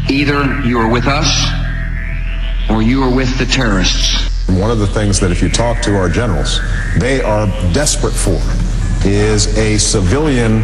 Either you are with us or you are with the terrorists. One of the things that if you talk to our generals, they are desperate for is a civilian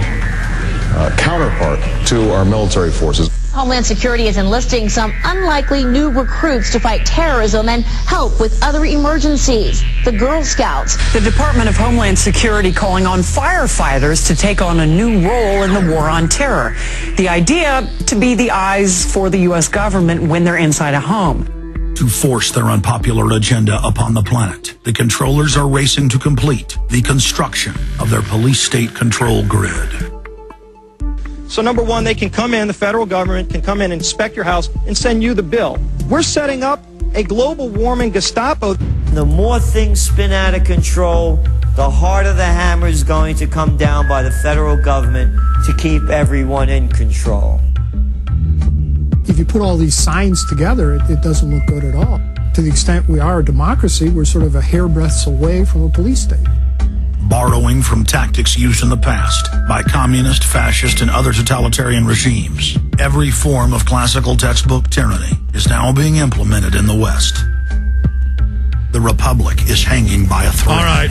counterpart to our military forces. Homeland Security is enlisting some unlikely new recruits to fight terrorism and help with other emergencies. The Girl Scouts. The Department of Homeland Security calling on firefighters to take on a new role in the war on terror. The idea to be the eyes for the U.S. government when they're inside a home. To force their unpopular agenda upon the planet, the controllers are racing to complete the construction of their police state control grid. So number one, they can come in, the federal government can come in, inspect your house, and send you the bill. We're setting up a global warming Gestapo. The more things spin out of control, the harder the hammer is going to come down by the federal government to keep everyone in control. If you put all these signs together, it doesn't look good at all. To the extent we are a democracy, we're sort of a hairbreadth away from a police state. Borrowing from tactics used in the past by communist, fascist, and other totalitarian regimes, every form of classical textbook tyranny is now being implemented in the West. The Republic is hanging by a thread. All right.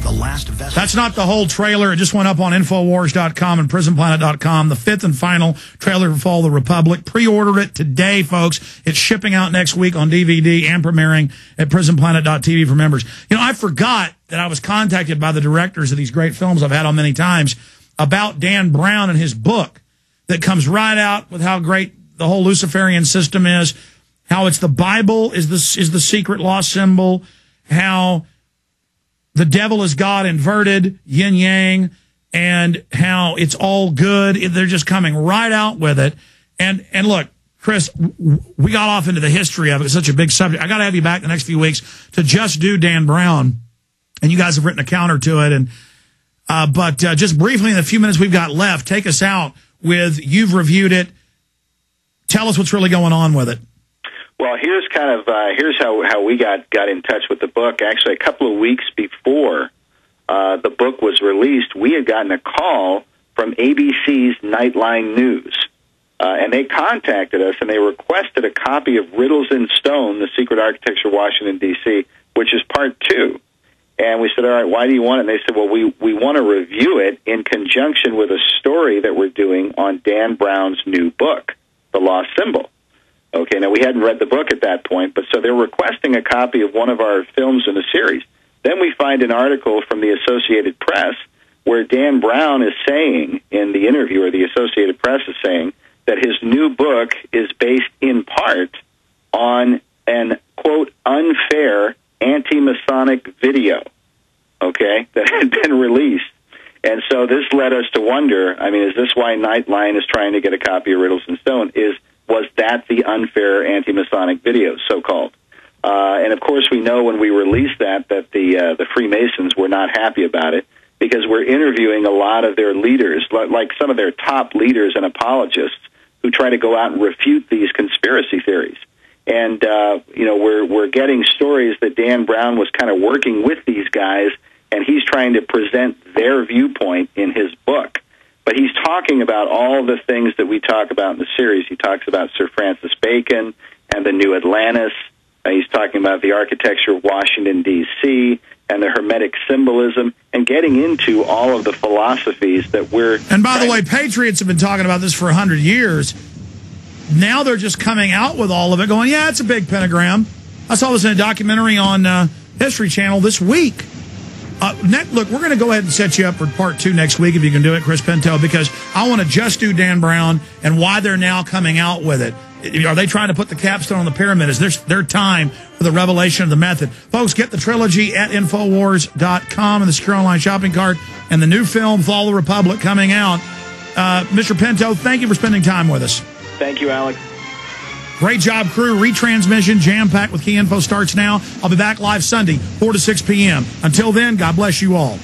The last vestige. That's not the whole trailer. It just went up on Infowars.com and PrisonPlanet.com. The fifth and final trailer for Fall of the Republic. Pre-order it today, folks. It's shipping out next week on DVD and premiering at PrisonPlanet.tv for members. You know, I forgot that I was contacted by the directors of these great films I've had on many times about Dan Brown and his book that comes right out with how great the whole Luciferian system is, how it's the Bible is the secret lost symbol, how the devil is God inverted, yin yang, and how it's all good. They're just coming right out with it. And look, Chris, we got off into the history of it. It's such a big subject. I got to have you back the next few weeks to just do Dan Brown. And you guys have written a counter to it. And but just briefly, in the few minutes we've got left, take us out with, you've reviewed it. Tell us what's really going on with it. Well, here's kind of here's how we got in touch with the book. Actually, a couple of weeks before the book was released, we had gotten a call from ABC's Nightline News, and they contacted us and they requested a copy of Riddles in Stone: The Secret Architecture of Washington D.C., which is part 2. And we said, all right, why do you want it? And they said, well, we want to review it in conjunction with a story that we're doing on Dan Brown's new book, The Lost Symbol. Okay, now we hadn't read the book at that point, but so they're requesting a copy of one of our films in the series. Then we find an article from the Associated Press where Dan Brown is saying in the interview, or the Associated Press is saying, that his new book is based in part on an, quote, unfair anti-Masonic video, okay, that had been released. And so this led us to wonder, I mean, is this why Nightline is trying to get a copy of Riddles in Stone? Was that the unfair anti-Masonic video, so-called? And, of course, we know when we released that the Freemasons were not happy about it, because we're interviewing a lot of their leaders, like some of their top leaders and apologists, who try to go out and refute these conspiracy theories. And, we're getting stories that Dan Brown was kind of working with these guys, and he's trying to present their viewpoint in his book. But he's talking about all the things that we talk about in the series. He talks about Sir Francis Bacon and the New Atlantis. He's talking about the architecture of Washington, D.C., and the Hermetic symbolism, and getting into all of the philosophies that we're... And by the way, patriots have been talking about this for 100 years. Now they're just coming out with all of it, going, yeah, it's a big pentagram. I saw this in a documentary on History Channel this week. Look, we're going to go ahead and set you up for part 2 next week, if you can do it, Chris Pinto, because I want to just do Dan Brown and why they're now coming out with it. Are they trying to put the capstone on the pyramid? Is this their time for the revelation of the method? Folks, get the trilogy at Infowars.com and the secure online shopping cart, and the new film, Fall of the Republic, coming out. Mr. Pinto, thank you for spending time with us. Thank you, Alex. Great job, crew. Retransmission, jam-packed with key info starts now. I'll be back live Sunday, 4 to 6 p.m. Until then, God bless you all.